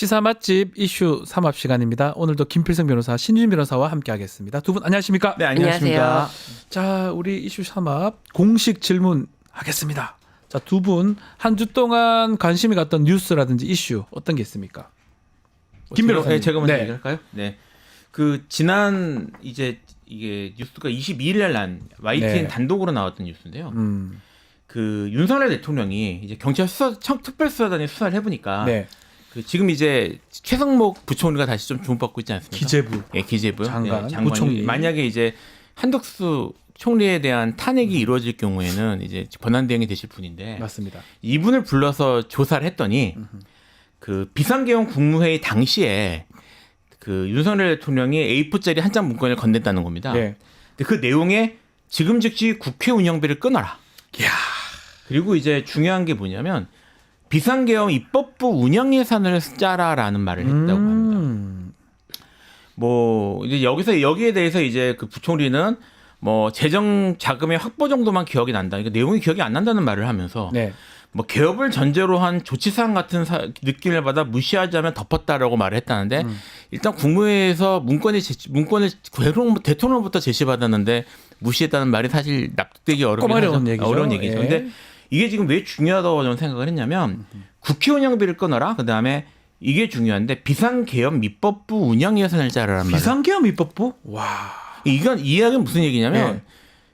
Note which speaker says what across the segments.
Speaker 1: 시사 맛집 이슈 삼합 시간입니다. 오늘도 김필성 변호사, 신유진 변호사와 함께하겠습니다. 두 분 안녕하십니까?
Speaker 2: 네, 안녕하십니까.
Speaker 1: 자, 우리 이슈 삼합 공식 질문 하겠습니다. 자, 두 분 한 주 동안 관심이 갔던 뉴스라든지 이슈 어떤 게 있습니까? 김 변호사님.
Speaker 2: 제가 먼저 얘기할까요? 네. 그 지난 이제 이게 뉴스가 22일 날 난 YTN 단독으로 나왔던 뉴스인데요. 그 윤석열 대통령이 이제 경찰 특별수사단이 수사를 해보니까 그 지금 이제 최성목 부총리가 다시 좀 주목받고 있지 않습니까?
Speaker 1: 기재부,
Speaker 2: 기재부
Speaker 1: 장관,
Speaker 2: 장관이
Speaker 1: 부총리.
Speaker 2: 만약에 이제 한덕수 총리에 대한 탄핵이 이루어질 경우에는 이제 권한대행이 되실 분인데
Speaker 1: 맞습니다.
Speaker 2: 이분을 불러서 조사를 했더니 그 비상계엄 국무회의 당시에 그 윤석열 대통령이 A4짜리 한 장 문건을 건넸다는 겁니다. 근데 그 내용에 지금 즉시 국회 운영비를 끊어라.
Speaker 1: 이야.
Speaker 2: 그리고 이제 중요한 게 뭐냐면 비상계엄 입법부 운영 예산을 짜라라는 말을 했다고 합니다. 뭐 이제 여기에 대해서 이제 그 부총리는 뭐 재정 자금의 확보 정도만 기억이 난다. 그러니까 내용이 기억이 안 난다는 말을 하면서 뭐 개업을 전제로 한 조치사항 같은 느낌을 받아 무시하자면 덮었다라고 말을 했다는데 일단 국무회의에서 문건을 대통령부터 제시받았는데 무시했다는 말이 사실 납득되기 어려운 얘기죠. 그런데 이게 지금 왜 중요하다고 저는 생각을 했냐면 국회 운영비를 끊어라. 그다음에 이게 중요한데 비상계엄 입법부 운영 예산을 짜라는 말.
Speaker 1: 비상계엄 입법부? 와.
Speaker 2: 이건 이 이야기는 무슨 얘기냐면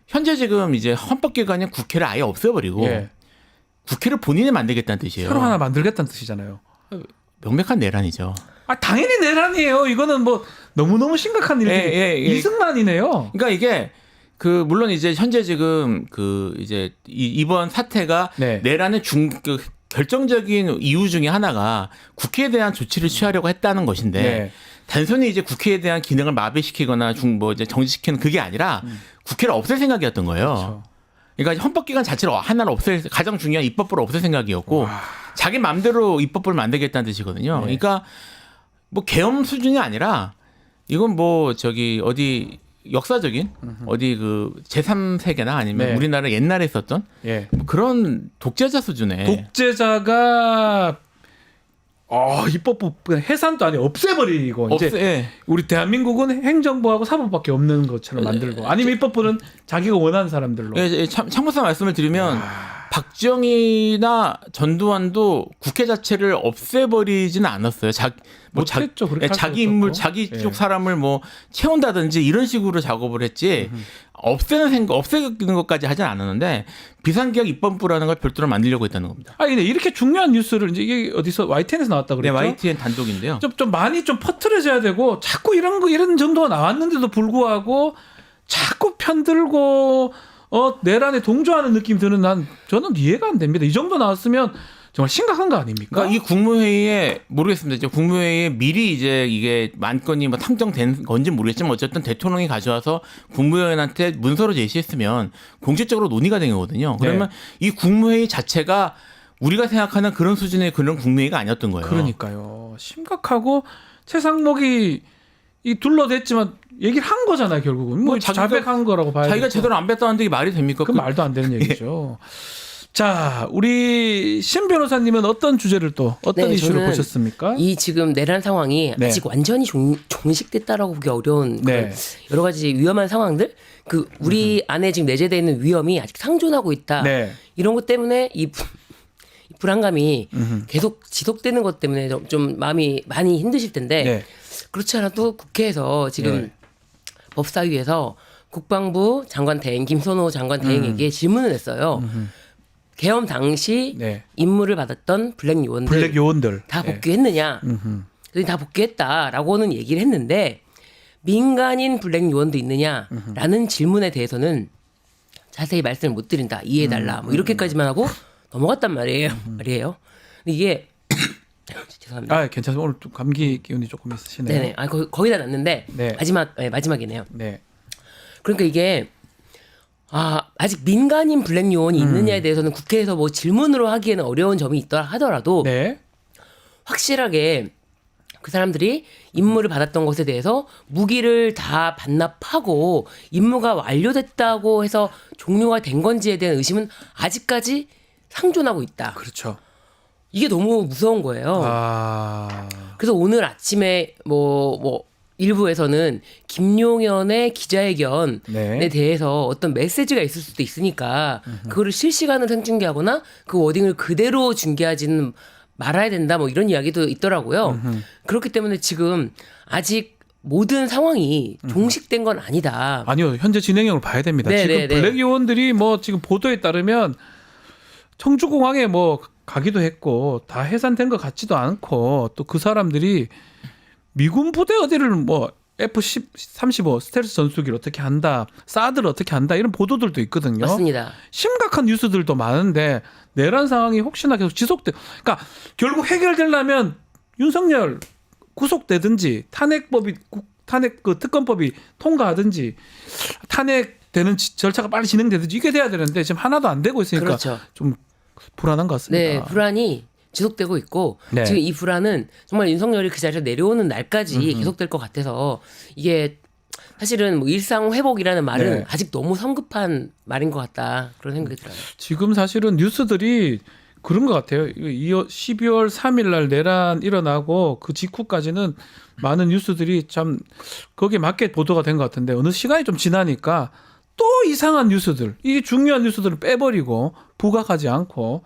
Speaker 2: 현재 지금 이제 헌법기관인 국회를 아예 없애버리고 국회를 본인이 만들겠다는 뜻이에요.
Speaker 1: 새로 하나 만들겠다는 뜻이잖아요.
Speaker 2: 명백한 내란이죠.
Speaker 1: 아, 당연히 내란이에요. 이거는 뭐 너무너무 심각한 일이 이승만이네요.
Speaker 2: 그러니까 이게 그 물론 이제 현재 지금 그 이제 이번 사태가 내란의 그 결정적인 이유 중에 하나가 국회에 대한 조치를 취하려고 했다는 것인데 단순히 이제 국회에 대한 기능을 마비시키거나 뭐 이제 정지시키는 그게 아니라 국회를 없앨 생각이었던 거예요.
Speaker 1: 그렇죠.
Speaker 2: 그러니까 헌법기관 자체를 하나를 가장 중요한 입법부를 없앨 생각이었고 자기 마음대로 입법부를 만들겠다는 뜻이거든요. 그러니까 뭐 계엄 수준이 아니라 이건 뭐 저기 어디 역사적인 어디 그 제3세계나 아니면 우리나라 옛날에 있었던 뭐 그런 독재자 수준의
Speaker 1: 독재자가 입법부 해산도 아니 없애버리고 이제 우리 대한민국은 행정부하고 사법밖에 없는 것처럼 만들고 아니면 입법부는 자기가 원하는 사람들로.
Speaker 2: 참고서 말씀을 드리면 박정희나 전두환도 국회 자체를 없애버리지는 않았어요. 자기 인물, 자기 쪽 사람을 뭐 채운다든지 이런 식으로 작업을 했지 없애는 것까지 하진 않았는데 비상계엄 입법부라는 걸 별도로 만들려고 했다는 겁니다.
Speaker 1: 근데 이렇게 중요한 뉴스를 이제 이게 어디서 YTN에서 나왔다 그랬죠?
Speaker 2: 네, YTN 단독인데요.
Speaker 1: 좀 많이 좀 퍼뜨려져야 되고 자꾸 이런 정도가 나왔는데도 불구하고 자꾸 편들고 내란에 동조하는 느낌 드는 저는 이해가 안 됩니다. 이 정도 나왔으면 정말 심각한 거 아닙니까?
Speaker 2: 그러니까 이 국무회의에 모르겠습니다. 이제 국무회의에 미리 이제 이게 만건이 뭐 탕정된 건지 모르겠지만 어쨌든 대통령이 가져와서 국무위원한테 문서로 제시했으면 공식적으로 논의가 된 거거든요. 그러면 이 국무회의 자체가 우리가 생각하는 그런 수준의 그런 국무회의가 아니었던 거예요.
Speaker 1: 그러니까요. 심각하고 최상목이 둘러댔지만 얘기를 한 거잖아요. 결국은 뭐 자백한 거라고 봐야
Speaker 2: 자기가 제대로 안 뺐다는데 이게 말이 됩니까?
Speaker 1: 그 말도 안 되는 얘기죠. 자, 우리 신 변호사님은 어떤 주제를 또 어떤 이슈를 보셨습니까?
Speaker 3: 이 지금 내란 상황이 아직 완전히 종식됐다라고 보기 어려운 여러 가지 위험한 상황들, 그 우리 안에 지금 내재되어 있는 위험이 아직 상존하고 있다. 이런 것 때문에 이 불안감이 계속 지속되는 것 때문에 좀 마음이 많이 힘드실 텐데 그렇지 않아도 국회에서 지금 법사위에서 국방부 장관 대행 김선호 장관 대행에게 질문을 했어요. 계엄 당시 임무를 받았던 블랙 요원들 다 복귀했느냐? 다 복귀했다라고는 얘기를 했는데 민간인 블랙 요원도 있느냐라는 질문에 대해서는 자세히 말씀을 못 드린다. 이해해달라. 뭐 이렇게까지만 하고 넘어갔단 말이에요. 근데 이게 죄송합니다.
Speaker 1: 괜찮습니다. 오늘 좀 감기 기운이 조금 있으시네요.
Speaker 3: 네네. 거의 다 났는데 마지막이네요. 그러니까 이게 아직 민간인 블랙 요원이 있느냐에 대해서는 국회에서 뭐 질문으로 하기에는 어려운 점이 있더라 하더라도 확실하게 그 사람들이 임무를 받았던 것에 대해서 무기를 다 반납하고 임무가 완료됐다고 해서 종료가 된 건지에 대한 의심은 아직까지 상존하고 있다.
Speaker 1: 그렇죠.
Speaker 3: 이게 너무 무서운 거예요. 그래서 오늘 아침에 뭐 일부에서는 김용현의 기자회견에
Speaker 1: 네.
Speaker 3: 대해서 어떤 메시지가 있을 수도 있으니까 그거를 실시간으로 생중계하거나 그 워딩을 그대로 중계하지는 말아야 된다 뭐 이런 이야기도 있더라고요. 그렇기 때문에 지금 아직 모든 상황이 종식된 건 아니다.
Speaker 1: 아니요, 현재 진행형을 봐야 됩니다.
Speaker 3: 네,
Speaker 1: 지금
Speaker 3: 네, 네.
Speaker 1: 블랙 요원들이 뭐 지금 보도에 따르면 청주공항에 뭐 가기도 했고 다 해산된 것 같지도 않고 또 그 사람들이 미군 부대 어디를 뭐 F-35 스텔스 전투기를 어떻게 한다, 사드를 어떻게 한다 이런 보도들도 있거든요.
Speaker 3: 맞습니다.
Speaker 1: 심각한 뉴스들도 많은데 내란 상황이 혹시나 계속 지속돼. 그러니까 결국 해결되려면 윤석열 구속되든지 탄핵 그 특검법이 통과하든지 탄핵되는 절차가 빨리 진행되든지 이게 돼야 되는데 지금 하나도 안 되고 있으니까
Speaker 3: 그렇죠.
Speaker 1: 좀 불안한 것 같습니다.
Speaker 3: 네, 불안이 지속되고 있고
Speaker 1: 네.
Speaker 3: 지금 이 불안은 정말 윤석열이 그 자리에서 내려오는 날까지 계속될 것 같아서 이게 사실은 뭐 일상 회복이라는 말은
Speaker 1: 네.
Speaker 3: 아직 너무 성급한 말인 것 같다 그런 생각이 들어요.
Speaker 1: 지금 사실은 뉴스들이 그런 것 같아요. 12월 3일 날 내란 일어나고 그 직후까지는 많은 뉴스들이 참 거기에 맞게 보도가 된 것 같은데 어느 시간이 좀 지나니까 또 이상한 뉴스들, 이 중요한 뉴스들을 빼버리고 부각하지 않고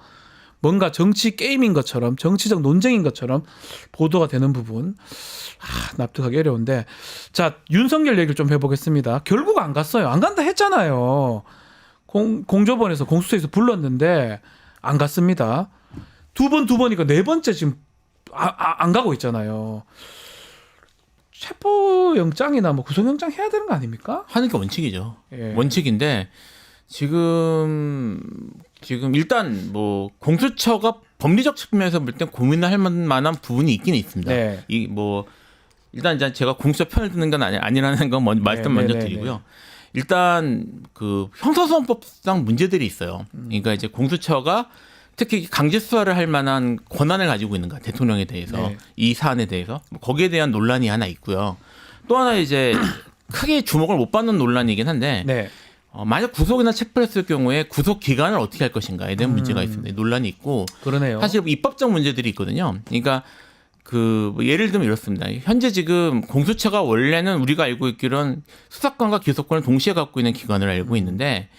Speaker 1: 뭔가 정치 게임인 것처럼 정치적 논쟁인 것처럼 보도가 되는 부분 납득하기 어려운데 자 윤석열 얘기를 좀 해보겠습니다. 결국 안 갔어요. 안 간다 했잖아요. 공조본에서 공수처에서 불렀는데 안 갔습니다. 두 번이니까 네 번째 지금 안 가고 있잖아요. 체포영장이나 뭐 구속영장 해야 되는 거 아닙니까?
Speaker 2: 하는 게 원칙이죠.
Speaker 1: 예.
Speaker 2: 원칙인데 지금 일단 뭐 공수처가 법리적 측면에서 볼 땐 고민할 만한 부분이 있긴 있습니다.
Speaker 1: 네.
Speaker 2: 이 뭐 일단 이제 제가 공수처 편을 드는 건 아니라는 건 말씀 먼저
Speaker 1: 네,
Speaker 2: 드리고요. 일단 그 형사소송법상 문제들이 있어요. 그러니까 이제 공수처가 특히 강제 수사를 할 만한 권한을 가지고 있는가 대통령에 대해서
Speaker 1: 네.
Speaker 2: 이 사안에 대해서 거기에 대한 논란이 하나 있고요. 또 하나 이제 크게 주목을 못 받는 논란이긴 한데
Speaker 1: 네.
Speaker 2: 만약 구속이나 체포를 했을 경우에 구속 기간을 어떻게 할 것인가에 대한 문제가 있습니다. 논란이 있고
Speaker 1: 그러네요.
Speaker 2: 사실 입법적 문제들이 있거든요. 그러니까 뭐 예를 들면 이렇습니다. 현재 지금 공수처가 원래는 우리가 알고 있기로는 수사권과 기소권을 동시에 갖고 있는 기관을 알고 있는데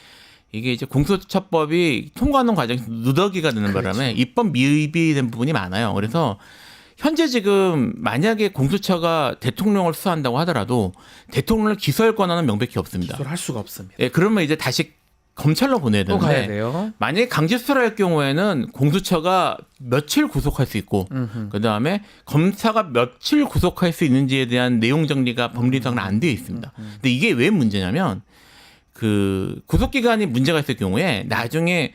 Speaker 2: 이게 이제 공수처법이 통과하는 과정에서 누더기가 되는 바람에 입법 미흡이 된 부분이 많아요. 그래서 현재 지금 만약에 공수처가 대통령을 수사한다고 하더라도 대통령을 기소할 권한은 명백히 없습니다.
Speaker 1: 기소를 할 수가 없습니다.
Speaker 2: 예, 그러면 이제 다시 검찰로 보내야
Speaker 1: 또 가야
Speaker 2: 되는데
Speaker 1: 돼요.
Speaker 2: 만약에 강제 수사를 할 경우에는 공수처가 며칠 구속할 수 있고 그다음에 검사가 며칠 구속할 수 있는지에 대한 내용 정리가 법리상은 안 되어 있습니다. 근데 이게 왜 문제냐면 그 구속 기간이 문제가 있을 경우에 나중에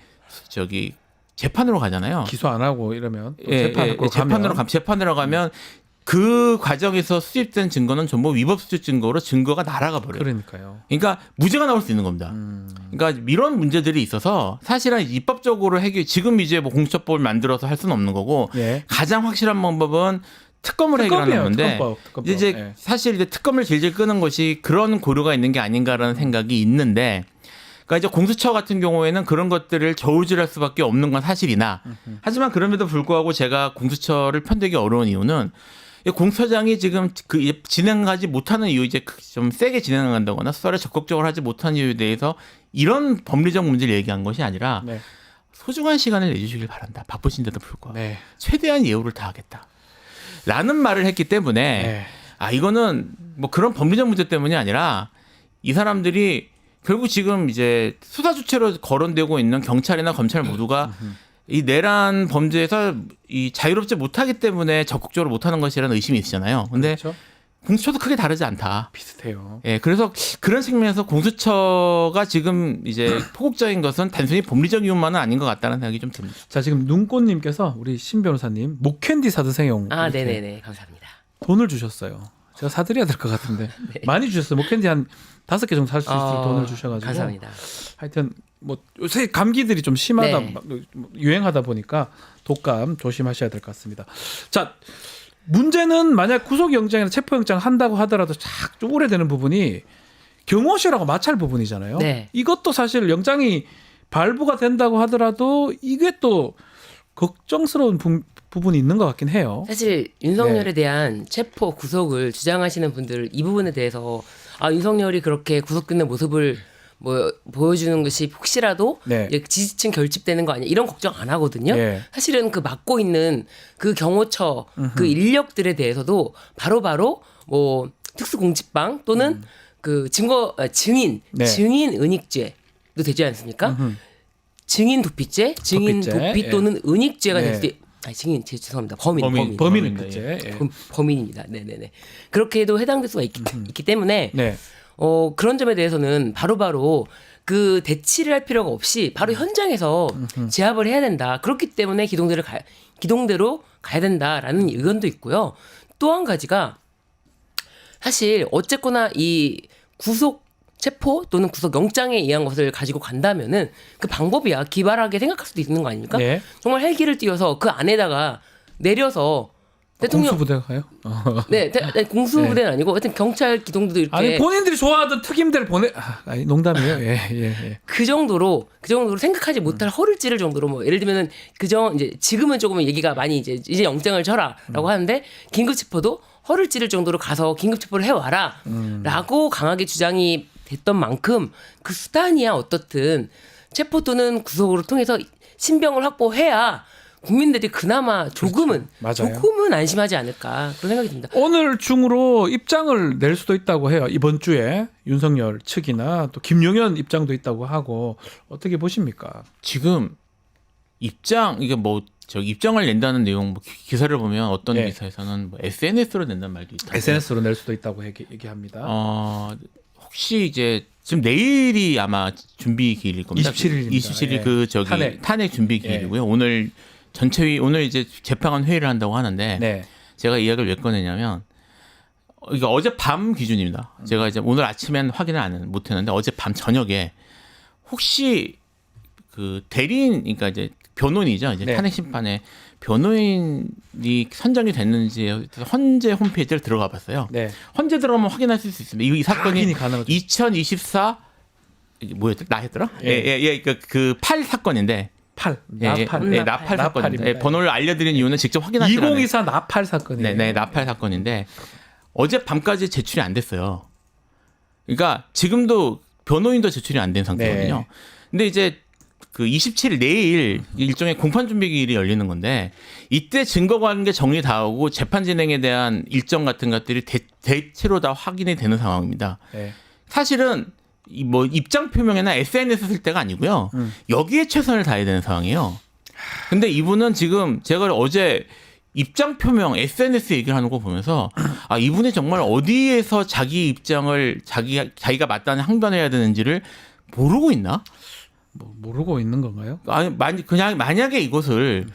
Speaker 2: 재판으로 가잖아요.
Speaker 1: 기소 안 하고 이러면 또
Speaker 2: 예,
Speaker 1: 재판으로
Speaker 2: 가면 그 과정에서 수집된 증거는 전부 위법 수집 증거로 증거가 날아가 버려요.
Speaker 1: 그러니까요.
Speaker 2: 그러니까 무죄가 나올 수 있는 겁니다. 그러니까 이런 문제들이 있어서 사실은 입법적으로 지금 이제 뭐 공수처법을 만들어서 할 수는 없는 거고
Speaker 1: 예.
Speaker 2: 가장 확실한 방법은 특검을 해결하는 건데
Speaker 1: 특검법.
Speaker 2: 이제
Speaker 1: 예.
Speaker 2: 사실 이제 특검을 질질 끄는 것이 그런 고려가 있는 게 아닌가라는 생각이 있는데 그러니까 이제 공수처 같은 경우에는 그런 것들을 저울질할 수밖에 없는 건 사실이나 하지만 그럼에도 불구하고 제가 공수처를 편들기 어려운 이유는 공수처장이 지금 진행하지 못하는 이유 이제 좀 세게 진행한다거나 수사를 적극적으로 하지 못하는 이유에 대해서 이런 법리적 문제를 얘기한 것이 아니라
Speaker 1: 네.
Speaker 2: 소중한 시간을 내주시길 바란다. 바쁘신데도 불구하고
Speaker 1: 네.
Speaker 2: 최대한 예우를 다하겠다. 라는 말을 했기 때문에
Speaker 1: 네.
Speaker 2: 이거는 뭐 그런 법리적 문제 때문이 아니라 이 사람들이 결국 지금 이제 수사 주체로 거론되고 있는 경찰이나 검찰 모두가 이 내란 범죄에서 이 자유롭지 못하기 때문에 적극적으로 못하는 것이라는 의심이 있으잖아요. 근데
Speaker 1: 그렇죠?
Speaker 2: 공수처도 크게 다르지 않다.
Speaker 1: 비슷해요.
Speaker 2: 예, 그래서 그런 측면에서 공수처가 지금 이제 포국적인 것은 단순히 법리적 이유만은 아닌 것 같다는 생각이 좀 듭니다.
Speaker 1: 자 지금 눈꽃님께서 우리 신 변호사님 목캔디 사드세요. 이렇게
Speaker 3: 네네네 감사합니다.
Speaker 1: 돈을 주셨어요. 제가 사드려야 될 것 같은데 많이 주셨어요. 목캔디 한 5개 정도 살 수 있을 돈을 주셔가지고.
Speaker 3: 감사합니다.
Speaker 1: 하여튼 뭐 요새 감기들이 좀 심하다
Speaker 3: 네.
Speaker 1: 유행하다 보니까 독감 조심하셔야 될 것 같습니다. 자 문제는 만약 구속영장이나 체포영장 한다고 하더라도 좀 오래되는 부분이 경호실하고 마찰 부분이잖아요.
Speaker 3: 네.
Speaker 1: 이것도 사실 영장이 발부가 된다고 하더라도 이게 또 걱정스러운 부분이 있는 것 같긴 해요.
Speaker 3: 사실 윤석열에 대한 체포 구속을 주장하시는 분들 이 부분에 대해서 윤석열이 그렇게 구속되는 모습을 뭐 보여주는 것이 혹시라도 지지층 결집되는 거 아니야 이런 걱정 안 하거든요. 사실은 그 맡고 있는 그 경호처 그 인력들에 대해서도 바로바로 뭐 특수공직방 또는 그 증인 은닉죄도 되지 않습니까? 증인 도피죄, 증인 도피 또는 은닉죄가 될 수도 증인 죄송합니다. 범인
Speaker 1: 은닉죄.
Speaker 3: 범인입니다. 네네네. 그렇게도 해당될 수가 있기 때문에 그런 점에 대해서는 바로바로 그 대치를 할 필요가 없이 바로 현장에서 제압을 해야 된다. 그렇기 때문에 기동대로 가야 된다라는 의견도 있고요. 또 한 가지가 사실 어쨌거나 이 구속 체포 또는 구속 영장에 의한 것을 가지고 간다면은 그 방법이야 기발하게 생각할 수도 있는 거 아닙니까? 정말 헬기를 띄워서 그 안에다가 내려서 대통령
Speaker 1: 공수부대가 가요?
Speaker 3: 네, 공수부대는 아니고 하여튼 경찰 기동대도 이렇게
Speaker 1: 아니 본인들이 좋아하던 특임대를 아니, 농담이에요. 예.
Speaker 3: 그 정도로 생각하지 못할 허를 찌를 정도로 뭐 예를 들면은 이제 지금은 조금 얘기가 많이 이제 영장을 쳐라라고 하는데 긴급 체포도 허를 찌를 정도로 가서 긴급 체포를 해와라라고 강하게 주장이 됐던 만큼 그 수단이야 어떻든 체포 또는 구속으로 통해서 신병을 확보해야 국민들이 그나마 조금은 안심하지 않을까 그런 생각이 듭니다.
Speaker 1: 오늘 중으로 입장을 낼 수도 있다고 해요. 이번 주에 윤석열 측이나 또 김용현 입장도 있다고 하고 어떻게 보십니까?
Speaker 2: 지금 입장을 낸다는 내용 기사를 보면 어떤 기사에서는 SNS로 낸다는 말도 있다.
Speaker 1: SNS로 낼 수도 있다고 얘기합니다.
Speaker 2: 혹시 이제 지금 내일이 아마 준비 기일일 겁니다.
Speaker 1: 27일입니다.
Speaker 2: 27일 탄핵 준비 기일이고요. 오늘 오늘 이제 재판관 회의를 한다고 하는데 제가 이야기를 왜 꺼내냐면 이게 어젯밤 기준입니다. 제가 이제 오늘 아침엔 확인을 못했는데 어젯밤 저녁에 혹시 그 대리인 그러니까 이제 변호인이죠. 이제 탄핵 심판에 변호인이 선정이 됐는지 헌재 홈페이지를 들어가 봤어요. 헌재 들어가면 확인할 수 있습니다. 이 사건이 2024 뭐였더라? 나였더라? 그 8 사건인데 나팔 사건인데 번호를 알려드린 이유는 직접 확인하시라는
Speaker 1: 2024 나팔 사건이에요.
Speaker 2: 네, 나팔 사건인데 어젯밤까지 제출이 안 됐어요. 그러니까 지금도 변호인도 제출이 안 된 상태거든요. 근데 이제 그 27일 내일 일종의 공판 준비 기일이 열리는 건데 이때 증거 관계 정리 다 하고 재판 진행에 대한 일정 같은 것들이 대체로 다 확인이 되는 상황입니다. 사실은 뭐 입장 표명이나 SNS 쓸 때가 아니고요. 여기에 최선을 다해야 되는 상황이에요. 근데 이분은 지금 제가 어제 입장 표명 SNS 얘기를 하는 거 보면서 이분이 정말 어디에서 자기 입장을 자기가 맞다는 항변해야 되는지를 모르고 있나?
Speaker 1: 모르고 있는 건가요?
Speaker 2: 그냥 만약에 이것을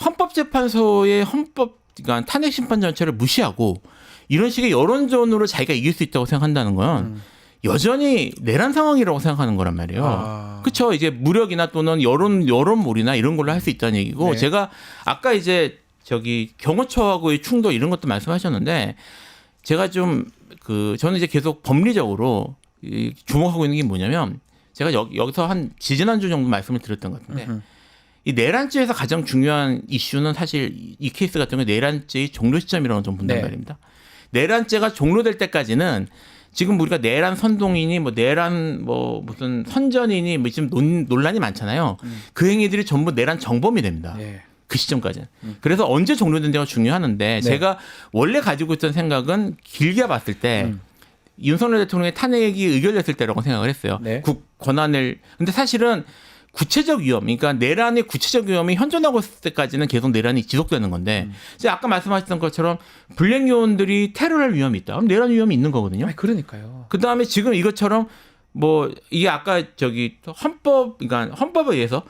Speaker 2: 헌법재판소의 그러니까 탄핵 심판 전체를 무시하고 이런 식의 여론전으로 자기가 이길 수 있다고 생각한다는 건 여전히 내란 상황이라고 생각하는 거란 말이에요. 그렇죠. 이제 무력이나 또는 여론몰이나 이런 걸로 할 수 있다는 얘기고 제가 아까 이제 경호처하고의 충돌 이런 것도 말씀하셨는데 제가 저는 이제 계속 법리적으로 주목하고 있는 게 뭐냐면 제가 여기서 한 지지난주 정도 말씀을 드렸던 것 같은데 이 내란죄에서 가장 중요한 이슈는 사실 이 케이스 같은 경우에 내란죄의 종료 시점이라고 좀 본단 말입니다. 내란죄가 종료될 때까지는 지금 우리가 내란 선동이니 내란 무슨 선전이니 지금 논란이 많잖아요. 그 행위들이 전부 내란 정범이 됩니다. 그 시점까지는. 그래서 언제 종료된지가 중요하는데 제가 원래 가지고 있던 생각은 길게 봤을 때 윤석열 대통령의 탄핵이 의결됐을 때라고 생각을 했어요. 국 권한을. 근데 사실은 구체적 위험, 그러니까 내란의 구체적 위험이 현존하고 있을 때까지는 계속 내란이 지속되는 건데, 제가 아까 말씀하셨던 것처럼 블랙 요원들이 테러할 위험이 있다. 그럼 내란 위험이 있는 거거든요.
Speaker 1: 그러니까요.
Speaker 2: 그 다음에 지금 이것처럼 이게 아까 그러니까 헌법에 의해서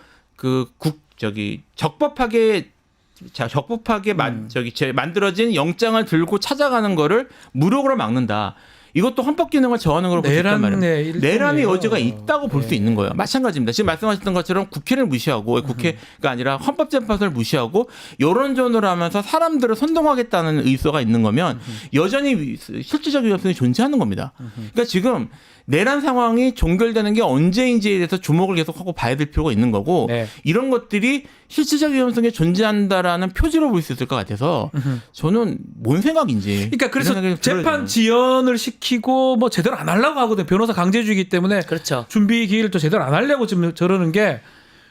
Speaker 2: 적법하게 만들어진 영장을 들고 찾아가는 거를 무력으로 막는다. 이것도 헌법 기능을 저하는 걸로 볼 수 있단 말이에요. 내란의 여지가 있다고 볼 수 있는 거예요. 마찬가지입니다. 지금 말씀하셨던 것처럼 국회를 무시하고 국회가 아니라 헌법재판소를 무시하고 여론전을 하면서 사람들을 선동하겠다는 의도가 있는 거면 여전히 실질적 위험성이 존재하는 겁니다. 그러니까 지금 내란 상황이 종결되는 게 언제인지에 대해서 주목을 계속하고 봐야 될 필요가 있는 거고
Speaker 1: 네.
Speaker 2: 이런 것들이 실질적 위험성이 존재한다라는 표지로 볼 수 있을 것 같아서 저는 뭔 생각인지.
Speaker 1: 그러니까 그래서 재판 지연을 시키고 뭐 제대로 안 하려고 하거든요. 변호사 강제주의이기 때문에
Speaker 3: 그렇죠.
Speaker 1: 준비 기일을 또 제대로 안 하려고 지금 저러는 게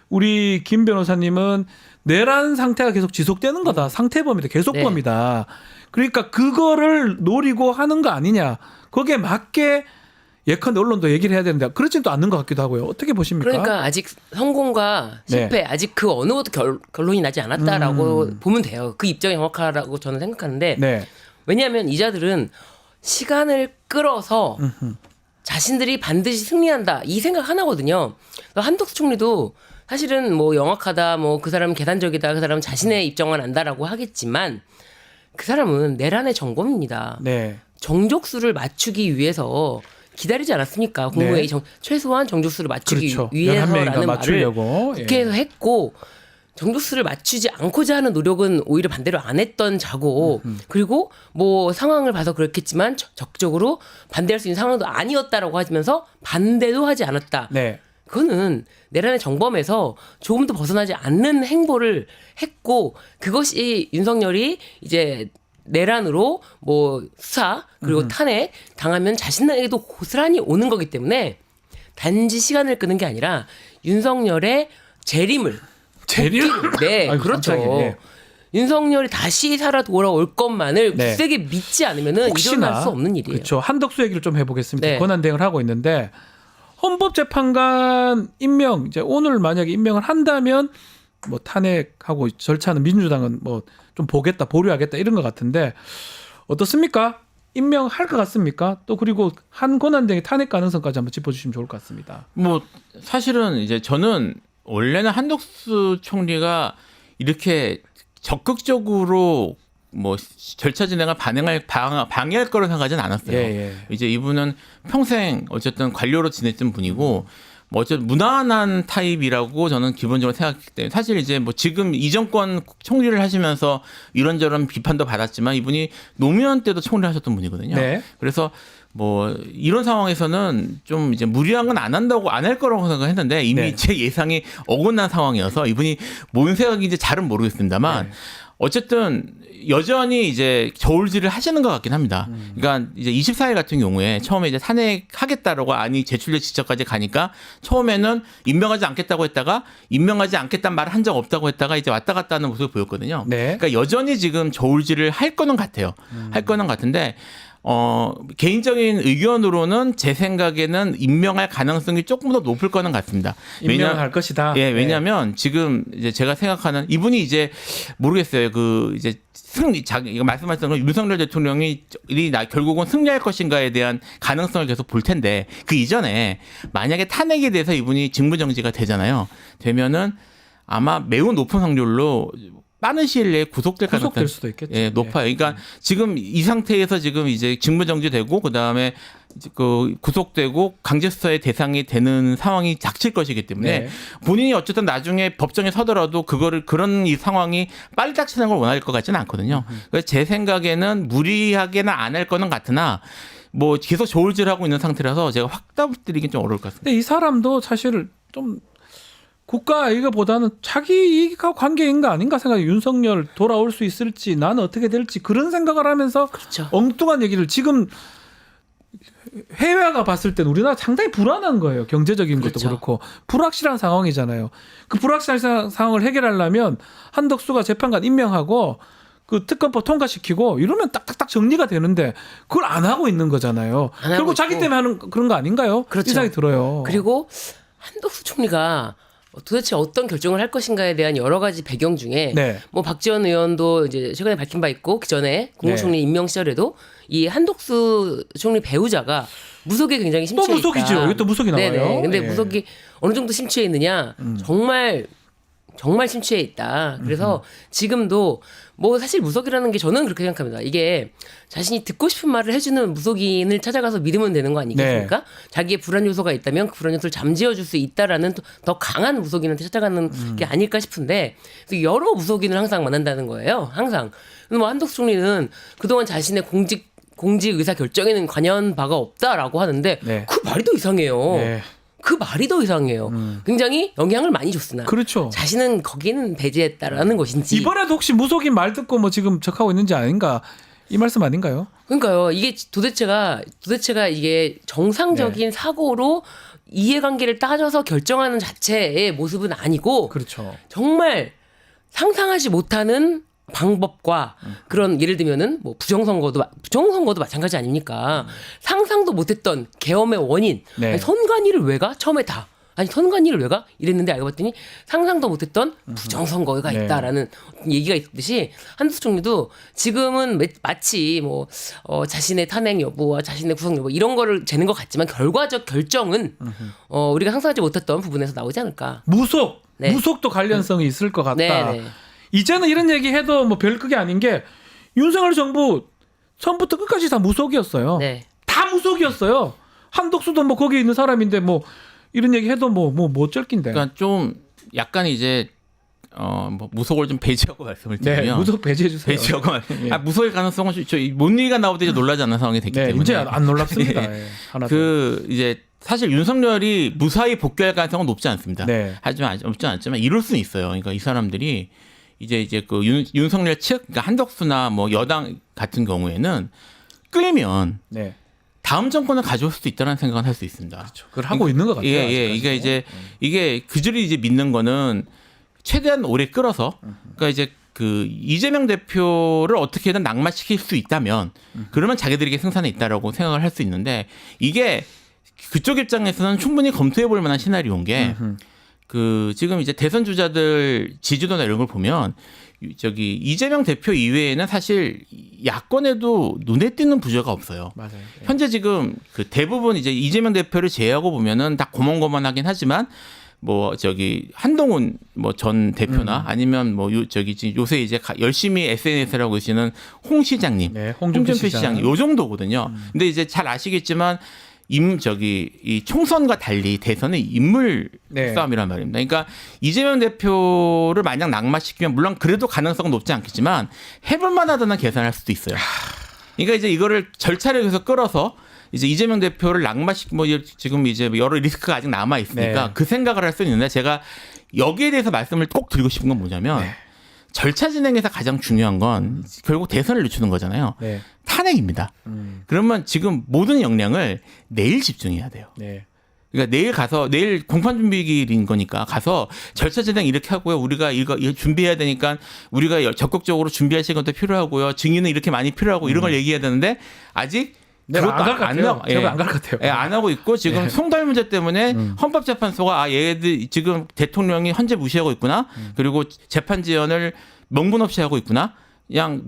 Speaker 1: 우리 김 변호사님은 내란 상태가 계속 지속되는 거다. 상태범이다. 계속범이다. 그러니까 그거를 노리고 하는 거 아니냐. 거기에 맞게 예컨대 언론도 얘기를 해야 되는데 그렇지는 또 않는 것 같기도 하고요. 어떻게 보십니까?
Speaker 3: 그러니까 아직 성공과 실패 아직 그 어느 것도 결론이 나지 않았다라고 보면 돼요. 그 입장이 정확하다고 저는 생각하는데
Speaker 1: 네.
Speaker 3: 왜냐하면 이자들은 시간을 끌어서 자신들이 반드시 승리한다 이 생각 하나거든요. 그러니까 한덕수 총리도 사실은 뭐 영악하다, 뭐 그 사람은 계산적이다, 그 사람은 자신의 입장만 안다라고 하겠지만 그 사람은 내란의 정범입니다.
Speaker 1: 네.
Speaker 3: 정족수를 맞추기 위해서 기다리지 않았습니까? 국무회의
Speaker 1: 네.
Speaker 3: 최소한 정족수를 맞추기
Speaker 1: 그렇죠.
Speaker 3: 위해서라는
Speaker 1: 맞추려고.
Speaker 3: 말을 국회에서 했고 정족수를 맞추지 않고자 하는 노력은 오히려 반대로 안 했던 자고 그리고 뭐 상황을 봐서 그렇겠지만 적극적으로 반대할 수 있는 상황도 아니었다라고 하면서 반대도 하지 않았다.
Speaker 1: 네.
Speaker 3: 그거는 내란의 정범에서 조금도 벗어나지 않는 행보를 했고 그것이 윤석열이 이제 내란으로 뭐 수사 그리고 탄핵 당하면 자신에게도 고스란히 오는 거기 때문에 단지 시간을 끄는 게 아니라 윤석열의 재림을 네,
Speaker 1: 아이고,
Speaker 3: 그렇죠.
Speaker 1: 깜짝이야. 네.
Speaker 3: 윤석열이 다시 살아 돌아올 것만을
Speaker 1: 네.
Speaker 3: 굳세게 믿지 않으면은 일어날 수 없는 일이에요.
Speaker 1: 그렇죠. 한덕수 얘기를 좀 해보겠습니다.
Speaker 3: 네.
Speaker 1: 권한대행을 하고 있는데 헌법재판관 임명 이제 오늘 만약에 임명을 한다면 뭐 탄핵하고 절차는 민주당은 뭐 좀 보겠다, 보류하겠다 이런 것 같은데 어떻습니까? 임명할 것 같습니까? 또 그리고 한 권한대행의 탄핵 가능성까지 한번 짚어주시면 좋을 것 같습니다.
Speaker 2: 뭐 사실은 이제 저는 원래는 한덕수 총리가 이렇게 적극적으로 뭐 절차 진행을 방해할 거로 생각하진 않았어요.
Speaker 1: 예.
Speaker 2: 이제 이분은 평생 어쨌든 관료로 지냈던 분이고 뭐 어쨌든 무난한 타입이라고 저는 기본적으로 생각했기 때문에 사실 이제 뭐 지금 이 정권 총리를 하시면서 이런저런 비판도 받았지만 이분이 노무현 때도 총리를 하셨던 분이거든요.
Speaker 1: 네.
Speaker 2: 그래서 뭐 이런 상황에서는 좀 이제 무리한 건 안 할 거라고 생각했는데 이미
Speaker 1: 네.
Speaker 2: 제 예상이 어긋난 상황이어서 이분이 뭔 생각인지 잘은 모르겠습니다만
Speaker 1: 네.
Speaker 2: 어쨌든 여전히 이제 저울질을 하시는 것 같긴 합니다. 그러니까 이제 24일 같은 경우에 처음에 이제 탄핵하겠다라고 아니 제출력 지적까지 가니까 처음에는 임명하지 않겠다고 했다가 임명하지 않겠다는 말을 한 적 없다고 했다가 이제 왔다 갔다 하는 모습을 보였거든요.
Speaker 1: 네.
Speaker 2: 그러니까 여전히 지금 저울질을 할 거는 같아요. 할 거는 같은데 개인적인 의견으로는 제 생각에는 임명할 가능성이 조금 더 높을 거는 같습니다.
Speaker 1: 임명할 것이다.
Speaker 2: 예, 왜냐하면 지금 이제 제가 생각하는 이분이 이제 모르겠어요. 그 이제 이거 말씀하셨던 건 윤석열 대통령이 결국은 승리할 것인가에 대한 가능성을 계속 볼 텐데 그 이전에 만약에 탄핵에 대해서 이분이 직무정지가 되잖아요. 되면은 아마 매우 높은 확률로 빠른 시일 내에 구속될
Speaker 1: 수도 있겠죠.
Speaker 2: 예, 높아요. 그러니까 지금 이 상태에서 지금 이제 직무정지되고 그다음에 그 구속되고 강제수사의 대상이 되는 상황이 닥칠 것이기 때문에
Speaker 1: 네.
Speaker 2: 본인이 어쨌든 나중에 법정에 서더라도 그런 이 상황이 빨리 닥치는 걸 원할 것 같지는 않거든요. 그래서 제 생각에는 무리하게는 안 할 거는 같으나 뭐 계속 저울질하고 있는 상태라서 제가 확답드리긴 좀 어려울 것 같습니다.
Speaker 1: 근데 이 사람도 사실 좀 국가 이거보다는 자기 이익과 관계인 거 아닌가 생각해. 윤석열 돌아올 수 있을지 나는 어떻게 될지 그런 생각을 하면서
Speaker 3: 그렇죠.
Speaker 1: 엉뚱한 얘기를 지금 해외가 봤을 때는 우리나라 상당히 불안한 거예요. 경제적인 것도
Speaker 3: 그렇죠.
Speaker 1: 그렇고 불확실한 상황이잖아요. 그 불확실한 상황을 해결하려면 한덕수가 재판관 임명하고 그 특검법 통과시키고 이러면 딱딱딱 정리가 되는데 그걸 안 하고 있는 거잖아요. 결국 자기 때문에 하는 그런 거 아닌가요?
Speaker 3: 그렇죠.
Speaker 1: 이 생각이 들어요.
Speaker 3: 그리고 한덕수 총리가 도대체 어떤 결정을 할 것인가에 대한 여러 가지 배경 중에
Speaker 1: 네.
Speaker 3: 뭐 박지원 의원도 이제 최근에 밝힌 바 있고 그 전에 국무총리 임명 시절에도 이 한덕수 총리 배우자가 무속에 굉장히 심취해 있다.
Speaker 1: 또 무속이죠. 이것도 무속이 나와요.
Speaker 3: 네네. 근데
Speaker 1: 예.
Speaker 3: 무속이 어느 정도 심취해 있느냐? 정말 정말 심취해 있다. 그래서 지금도 뭐 사실 무속이라는 게 저는 그렇게 생각합니다. 이게 자신이 듣고 싶은 말을 해주는 무속인을 찾아가서 믿으면 되는 거 아니겠습니까?
Speaker 1: 네.
Speaker 3: 자기의 불안 요소가 있다면 그 불안 요소를 잠재워줄 수 있다라는 더 강한 무속인한테 찾아가는 게 아닐까 싶은데 그래서 여러 무속인을 항상 만난다는 거예요. 항상. 뭐 한덕수 총리는 그동안 자신의 공직 의사 결정에는 관여한 바가 없다라고 하는데
Speaker 1: 네.
Speaker 3: 그 말이 더 이상해요.
Speaker 1: 네.
Speaker 3: 그 말이 더 이상해요. 굉장히 영향을 많이 줬으나
Speaker 1: 그렇죠.
Speaker 3: 자신은 거기는 배제했다라는 것인지.
Speaker 1: 이번에도 혹시 무속인 말 듣고 뭐 지금 적하고 있는지 아닌가 이 말씀 아닌가요?
Speaker 3: 그러니까요. 이게 도대체가 이게 정상적인 사고로 이해관계를 따져서 결정하는 자체의 모습은 아니고
Speaker 1: 그렇죠.
Speaker 3: 정말 상상하지 못하는 방법과 그런 예를 들면은 뭐 부정선거도 마찬가지 아닙니까? 상상도 못했던 계엄의 원인.
Speaker 1: 네.
Speaker 3: 아니, 선관위를 왜 가? 처음에 다. 아니 선관위를 왜 가? 이랬는데 알고 봤더니 상상도 못했던 부정선거가
Speaker 1: 네.
Speaker 3: 있다라는 얘기가 있듯이 한덕수 총리도 지금은 마치 뭐 자신의 탄핵 여부와 자신의 구속 여부 이런 거를 재는 것 같지만 결과적 결정은 우리가 상상하지 못했던 부분에서 나오지 않을까.
Speaker 1: 네. 무속도 관련성이 있을 것 같다.
Speaker 3: 네.
Speaker 1: 이제는 이런 얘기 해도 뭐 별 그게 아닌 게 윤석열 정부 처음부터 끝까지 다 무속이었어요.
Speaker 3: 네.
Speaker 1: 다 무속이었어요. 한덕수도 뭐 거기 있는 사람인데 뭐 이런 얘기 해도 뭐 어쩔 낀데.
Speaker 2: 그러니까 좀 약간 이제 뭐 무속을 좀 배제하고 말씀을 드리면
Speaker 1: 네, 무속 배제해 주세요.
Speaker 2: 배제하고
Speaker 1: 예.
Speaker 2: 무속의 가능성은 뭔 얘기가 나오도 이제 놀라지 않는 상황이 됐기
Speaker 1: 네,
Speaker 2: 때문에
Speaker 1: 이제 안 놀랍습니다. 예, 하나도.
Speaker 2: 그 이제 사실 윤석열이 무사히 복귀할 가능성은 높지 않습니다.
Speaker 1: 네.
Speaker 2: 하지만 없지 않지만 이럴 수는 있어요. 그러니까 이 사람들이 이제 그 윤석열 측, 그러니까 한덕수나 뭐 여당 같은 경우에는 끌면
Speaker 1: 네.
Speaker 2: 다음 정권을 가져올 수도 있다는 생각은 할 수 있습니다.
Speaker 1: 그렇죠. 그걸 하고 있는 것 같아요.
Speaker 2: 예,
Speaker 1: 아직까지도.
Speaker 2: 이게 이제 이게 그들이 이제 믿는 거는 최대한 오래 끌어서 그러니까 이제 그 이재명 대표를 어떻게든 낙마시킬 수 있다면 그러면 자기들에게 승산이 있다라고 생각을 할 수 있는데 이게 그쪽 입장에서는 충분히 검토해 볼 만한 시나리오인 게 그 지금 이제 대선 주자들 지지도나 이런 걸 보면 저기 이재명 대표 이외에는 사실 야권에도 눈에 띄는 부저가 없어요.
Speaker 1: 맞아요. 예.
Speaker 2: 현재 지금 그 대부분 이제 이재명 대표를 제외하고 보면은 다 고만고만하긴 하지만 뭐 저기 한동훈 뭐 전 대표나 아니면 뭐 저기 지금 요새 이제 열심히 SNS를 하고 계시는 홍 시장님,
Speaker 1: 네,
Speaker 2: 홍준표 시장 요 정도거든요. 근데 이제 잘 아시겠지만 이 총선과 달리 대선은 인물
Speaker 1: 네.
Speaker 2: 싸움이란 말입니다. 그러니까 이재명 대표를 만약 낙마시키면 물론 그래도 가능성은 높지 않겠지만 해볼 만하다는 계산을 할 수도 있어요. 그러니까 이제 이거를 절차를 해서 끌어서 이제 이재명 대표를 낙마시키고 뭐 지금 이제 여러 리스크가 아직 남아 있으니까
Speaker 1: 네.
Speaker 2: 그 생각을 할 수 있는데 제가 여기에 대해서 말씀을 꼭 드리고 싶은 건 뭐냐면
Speaker 1: 네.
Speaker 2: 절차 진행에서 가장 중요한 건 결국 대선을 늦추는 거잖아요.
Speaker 1: 네.
Speaker 2: 탄핵입니다. 그러면 지금 모든 역량을 내일 집중해야 돼요.
Speaker 1: 네.
Speaker 2: 그러니까 내일 공판 준비일인 거니까 가서 절차 진행 이렇게 하고요. 우리가 이거 준비해야 되니까 우리가 적극적으로 준비할 시간도 필요하고요. 증인은 이렇게 많이 필요하고 이런 걸 얘기해야 되는데 아직 그것도
Speaker 1: 안갈 것 같아요. 제가 안 갈 것 같아요.
Speaker 2: 예, 안 하고 있고 지금 송달 문제 때문에 헌법재판소가 얘들 지금 대통령이 헌재 무시하고 있구나. 그리고 재판 지연을 명분 없이 하고 있구나. 그냥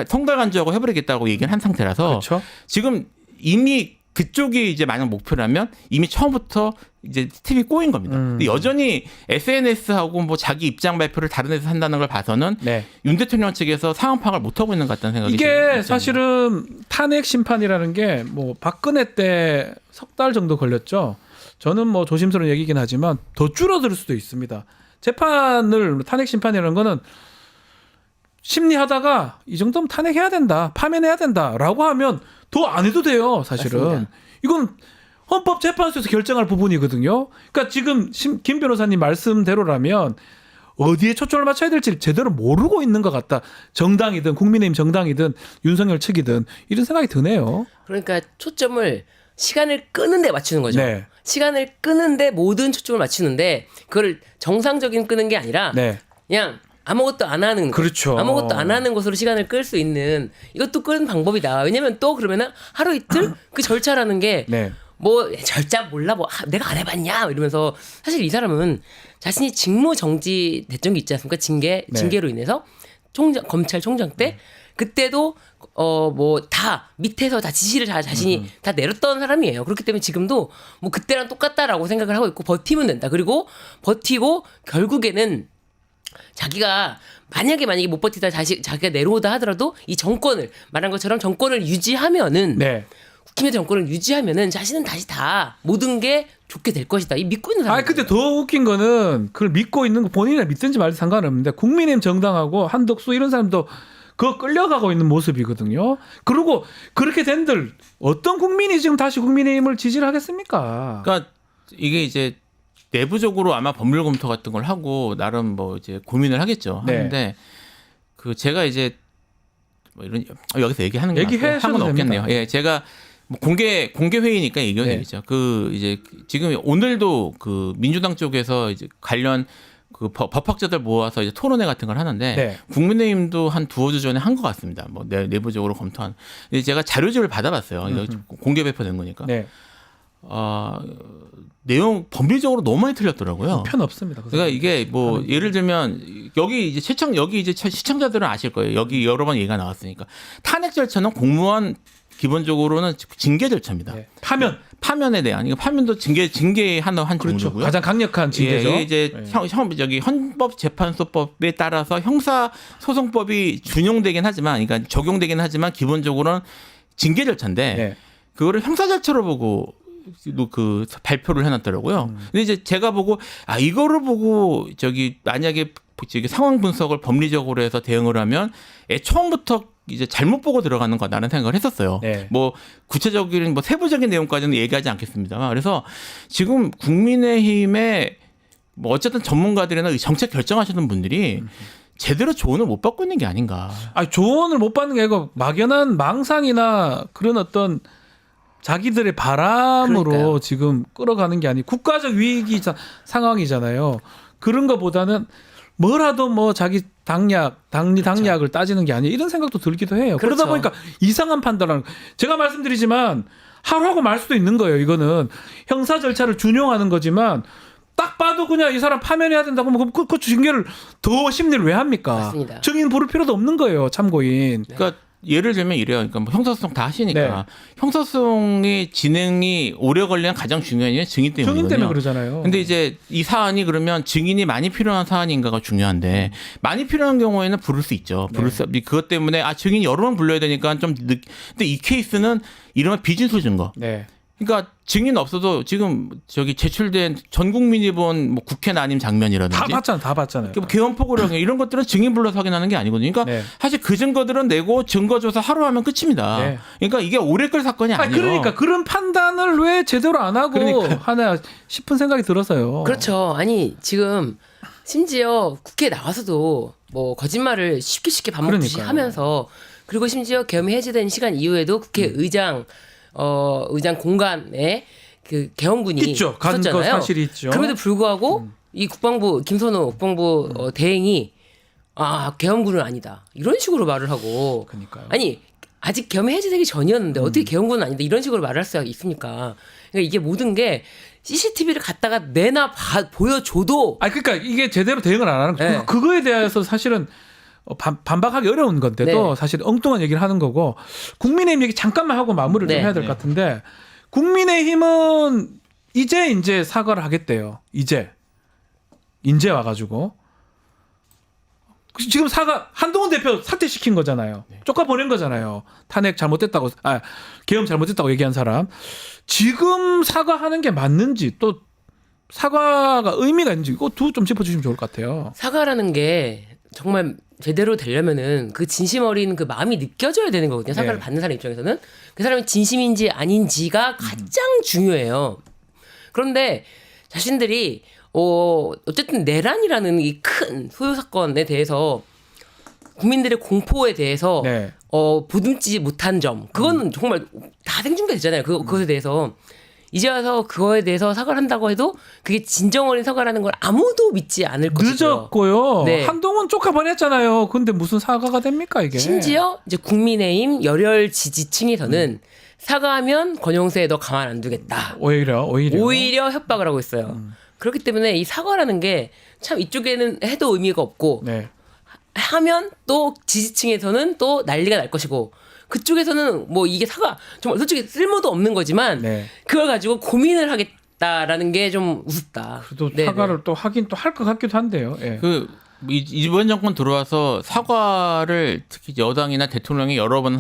Speaker 2: 송달 간주하고 해버리겠다고 얘기를 한 상태라서
Speaker 1: 그렇죠.
Speaker 2: 지금 이미 그쪽이 이제 만약 목표라면 이미 처음부터 이제 TV 꼬인 겁니다. 근데 여전히 SNS하고 뭐 자기 입장 발표를 다른 데서 한다는 걸 봐서는
Speaker 1: 네.
Speaker 2: 윤 대통령 측에서 상황 파악을 못 하고 있는 것 같다는 생각이
Speaker 1: 이게
Speaker 2: 듭니다.
Speaker 1: 사실은 탄핵 심판이라는 게 뭐 박근혜 때 석 달 정도 걸렸죠. 저는 뭐 조심스러운 얘기긴 하지만 더 줄어들 수도 있습니다. 재판을 탄핵 심판이라는 거는 심리하다가 이 정도면 탄핵해야 된다, 파면해야 된다라고 하면 더 안 해도 돼요. 사실은
Speaker 3: 맞습니다.
Speaker 1: 이건 헌법재판소에서 결정할 부분이거든요. 그러니까 지금 김 변호사님 말씀대로라면 어디에 초점을 맞춰야 될지 제대로 모르고 있는 것 같다. 정당이든 국민의힘 정당이든 윤석열 측이든 이런 생각이 드네요.
Speaker 3: 그러니까 초점을 시간을 끄는 데 맞추는 거죠.
Speaker 1: 네.
Speaker 3: 시간을 끄는데 모든 초점을 맞추는데 그걸 정상적인 끄는 게 아니라
Speaker 1: 네.
Speaker 3: 그냥 아무것도 안 하는 것.
Speaker 1: 그렇죠.
Speaker 3: 아무것도 안 하는 것으로 시간을 끌 수 있는 이것도 끄는 방법이다. 왜냐면 또 그러면은 하루 이틀 그 절차라는 게
Speaker 1: 네.
Speaker 3: 뭐 절차 몰라 뭐 내가 안 해봤냐 이러면서 사실 이 사람은 자신이 직무 정지 됐던 게 있지 않습니까? 징계로 인해서 검찰총장 때 그때도 뭐 다 밑에서 다 지시를 자신이 다 내렸던 사람이에요. 그렇기 때문에 지금도 뭐 그때랑 똑같다라고 생각을 하고 있고 버티면 된다. 그리고 버티고 결국에는 자기가 만약에 못 버티다 자기가 내려오다 하더라도 이 정권을 말한 것처럼 정권을 유지하면은
Speaker 1: 네.
Speaker 3: 국힘의 정권을 유지하면은 자신은 다시 다 모든 게 좋게 될 것이다. 이 믿고 있는 사람.
Speaker 1: 아 근데 더 웃긴 거는 그걸 믿고 있는 거 본인이 믿든지 말든지 상관없는데 국민의힘 정당하고 한덕수 이런 사람도 그거 끌려가고 있는 모습이거든요. 그리고 그렇게 된들 어떤 국민이 지금 다시 국민의힘을 지지를 하겠습니까?
Speaker 2: 그러니까 이게 이제 내부적으로 아마 법률 검토 같은 걸 하고 나름 뭐 이제 고민을 하겠죠.
Speaker 1: 네.
Speaker 2: 하는데 그 제가 이제 뭐 이런 여기서 얘기하는 거
Speaker 1: 얘기하셔도
Speaker 2: 상관 없겠네요.
Speaker 1: 됩니다.
Speaker 2: 예, 제가 뭐 공개 회의니까 얘기가
Speaker 1: 네.
Speaker 2: 되겠죠. 그 이제 지금 오늘도 그 민주당 쪽에서 이제 관련 그 법학자들 모아서 이제 토론회 같은 걸 하는데
Speaker 1: 네.
Speaker 2: 국민의힘도 한 두어 주 전에 한 것 같습니다. 뭐 내부적으로 검토한. 근데 제가 자료집을 받아봤어요. 이거 공개 배포된 거니까.
Speaker 1: 네.
Speaker 2: 내용 법리적으로 너무 많이 틀렸더라고요.
Speaker 1: 편 없습니다.
Speaker 2: 그러니까 이게 뭐 예를 들면 여기 이제 시청자들은 아실 거예요. 여기 여러 번 얘기가 나왔으니까 탄핵 절차는 공무원 기본적으로는 징계 절차입니다.
Speaker 1: 네.
Speaker 2: 파면에 대한 이거 파면도 징계의 한
Speaker 1: 그렇죠.
Speaker 2: 종류고요.
Speaker 1: 가장 강력한 징계죠.
Speaker 2: 예, 이게 이제
Speaker 1: 네.
Speaker 2: 저기 헌법재판소법에 따라서 형사소송법이 준용되긴 하지만, 그러니까 적용되긴 하지만 기본적으로는 징계 절차인데
Speaker 1: 네.
Speaker 2: 그거를 형사 절차로 보고 그 발표를 해놨더라고요. 근데 이제 제가 보고 이거를 보고 만약에 상황 분석을 법리적으로 해서 대응을 하면 처음부터 이제 잘못 보고 들어가는 거다라는 생각을 했었어요.
Speaker 1: 네.
Speaker 2: 뭐 구체적인 뭐 세부적인 내용까지는 얘기하지 않겠습니다만, 그래서 지금 국민의힘의 뭐 어쨌든 전문가들이나 정책 결정하시는 분들이 제대로 조언을 못 받고 있는 게 아닌가.
Speaker 1: 조언을 못 받는 게 아니고 막연한 망상이나 그런 어떤 자기들의 바람으로
Speaker 3: 그러니까요.
Speaker 1: 지금 끌어가는 게 아니고 국가적 위기 상황이잖아요. 그런 것보다는 뭐라도 뭐 자기 당리당략을 따지는 게 아니에요. 이런 생각도 들기도 해요.
Speaker 3: 그렇죠.
Speaker 1: 그러다 보니까 이상한 판단을 제가 말씀드리지만 하루하고 말 수도 있는 거예요. 이거는 형사 절차를 준용하는 거지만 딱 봐도 그냥 이 사람 파면해야 된다고 하면 그 징계를 더 심리를 왜 합니까?
Speaker 3: 맞습니다.
Speaker 1: 증인 부를 필요도 없는 거예요. 참고인.
Speaker 2: 그러니까 예를 들면 이래요. 그러니까 뭐 형사소송 다 하시니까
Speaker 1: 네.
Speaker 2: 형사소송의 진행이 오래 걸리는 가장 중요한 이유는 증인 때문이거든요.
Speaker 1: 증인 때문에 그러잖아요.
Speaker 2: 근데 이제 이 사안이 그러면 증인이 많이 필요한 사안인가가 중요한데 많이 필요한 경우에는 부를 수 있죠. 그것 때문에 증인 여러 번 불러야 되니까 좀 근데 이 케이스는 이러면 비진술 증거.
Speaker 1: 네.
Speaker 2: 그러니까 증인 없어도 지금 제출된 전 국민이 본 뭐 국회 난임 장면이라든지
Speaker 1: 다 봤잖아요.
Speaker 2: 뭐 개헌포고령 이런 것들은 증인 불러서 확인하는 게 아니거든요. 그러니까
Speaker 1: 네.
Speaker 2: 사실 그 증거들은 내고 증거조사 하루 하면 끝입니다.
Speaker 1: 네.
Speaker 2: 그러니까 이게 오래 끌 사건이 아니에요.
Speaker 1: 그러니까 그런 판단을 왜 제대로 안 하고
Speaker 2: 그러니까요.
Speaker 1: 하나 싶은 생각이 들어서요.
Speaker 3: 그렇죠. 아니 지금 심지어 국회에 나와서도 뭐 거짓말을 쉽게 밥 먹듯이
Speaker 1: 그러니까요.
Speaker 3: 하면서 그리고 심지어 계엄이 해제된 시간 이후에도 국회의장 의장 공간에 그 계엄군이
Speaker 1: 있죠. 간 거
Speaker 3: 있었잖아요.
Speaker 1: 사실이 있죠.
Speaker 3: 그럼에도 불구하고 이 국방부 김선호 국방부 대행이 계엄군은 아니다 이런 식으로 말을 하고
Speaker 1: 그러니까요.
Speaker 3: 아니 아직 계엄이 해제되기 전이었는데 어떻게 계엄군은 아니다 이런 식으로 말할 수가 있습니까? 그러니까 이게 모든 게 CCTV를 갖다가 보여줘도
Speaker 1: 그러니까 이게 제대로 대응을 안 하는 거.
Speaker 3: 네.
Speaker 1: 그거에 대해서 사실은 반박하기 어려운 건데도
Speaker 3: 네.
Speaker 1: 사실 엉뚱한 얘기를 하는 거고 국민의힘 얘기 잠깐만 하고 마무리를 좀
Speaker 3: 네.
Speaker 1: 해야 될 것 같은데 국민의힘은 이제 사과를 하겠대요. 이제 와가지고 지금 한동훈 대표 사퇴시킨 거잖아요. 쫓아 보낸 거잖아요. 탄핵 잘못됐다고 계엄 잘못됐다고 얘기한 사람 지금 사과하는 게 맞는지 또 사과가 의미가 있는지 이거 좀 짚어주시면 좋을 것 같아요.
Speaker 3: 사과라는 게 정말 제대로 되려면은 그 진심 어린 그 마음이 느껴져야 되는 거거든요. 사과를
Speaker 1: 네.
Speaker 3: 받는 사람 입장에서는 그 사람이 진심인지 아닌지가 가장 중요해요. 그런데 자신들이 어쨌든 내란이라는 이 큰 소요 사건에 대해서 국민들의 공포에 대해서
Speaker 1: 네.
Speaker 3: 보듬지 못한 점 그거는 정말 다 생중계되잖아요. 그것에 대해서 이제 와서 그거에 대해서 사과를 한다고 해도 그게 진정 어린 사과라는 걸 아무도 믿지 않을 것이고요.
Speaker 1: 늦었고요.
Speaker 3: 네.
Speaker 1: 한동훈 쫓아보냈잖아요. 근데 무슨 사과가 됩니까 이게?
Speaker 3: 심지어 이제 국민의힘 열혈 지지층에서는 사과하면 권영세 너 가만 안 두겠다.
Speaker 1: 오히려
Speaker 3: 협박을 하고 있어요. 그렇기 때문에 이 사과라는 게 참 이쪽에는 해도 의미가 없고
Speaker 1: 네.
Speaker 3: 하면 또 지지층에서는 또 난리가 날 것이고 그쪽에서는 뭐 이게 사과 정말 솔직히 쓸모도 없는 거지만
Speaker 1: 네.
Speaker 3: 그걸 가지고 고민을 하겠다라는 게 좀 우습다.
Speaker 1: 그래도
Speaker 3: 네,
Speaker 1: 사과를 또 하긴 또 할 것 같기도 한데요. 예.
Speaker 2: 이번 정권 들어와서 사과를 특히 여당이나 대통령이 여러 번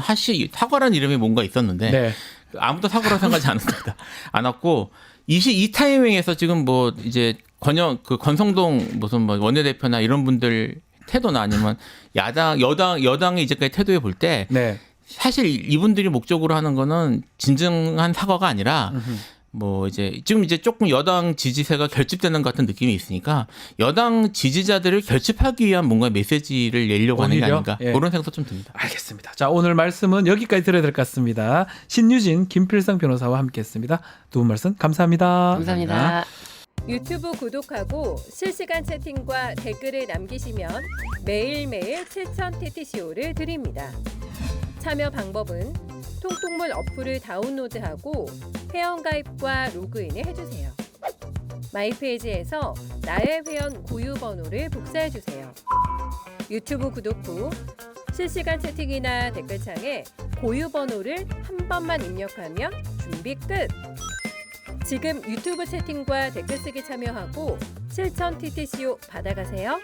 Speaker 2: 사과라는 이름이 뭔가 있었는데
Speaker 1: 네.
Speaker 2: 아무도 사과라고 생각하지 않았습니다. 않았고 이 타이밍에서 지금 뭐 이제 권성동 무슨 뭐 원내대표나 이런 분들 태도나 아니면 여당의 이제까지 태도에 볼 때
Speaker 1: 네.
Speaker 2: 사실 이분들이 목적으로 하는 거는 진정한 사과가 아니라 뭐 이제 지금 이제 조금 여당 지지세가 결집되는 것 같은 느낌이 있으니까 여당 지지자들을 결집하기 위한 뭔가 메시지를 내려고 하는 게
Speaker 1: 오히려?
Speaker 2: 아닌가
Speaker 1: 예.
Speaker 2: 그런 생각도 좀 듭니다.
Speaker 1: 알겠습니다. 자, 오늘 말씀은 여기까지 들어야 될 것 같습니다. 신유진, 김필성 변호사와 함께했습니다. 두 분 말씀 감사합니다.
Speaker 3: 감사합니다.
Speaker 4: 유튜브 구독하고 실시간 채팅과 댓글을 남기시면 매일매일 7,000TTCO를 드립니다. 참여 방법은 통통물 어플을 다운로드하고 회원가입과 로그인을 해주세요. 마이페이지에서 나의 회원 고유 번호를 복사해주세요. 유튜브 구독 후 실시간 채팅이나 댓글창에 고유 번호를 한 번만 입력하면 준비 끝! 지금 유튜브 채팅과 댓글 쓰기 참여하고 7,000TTCO 받아가세요.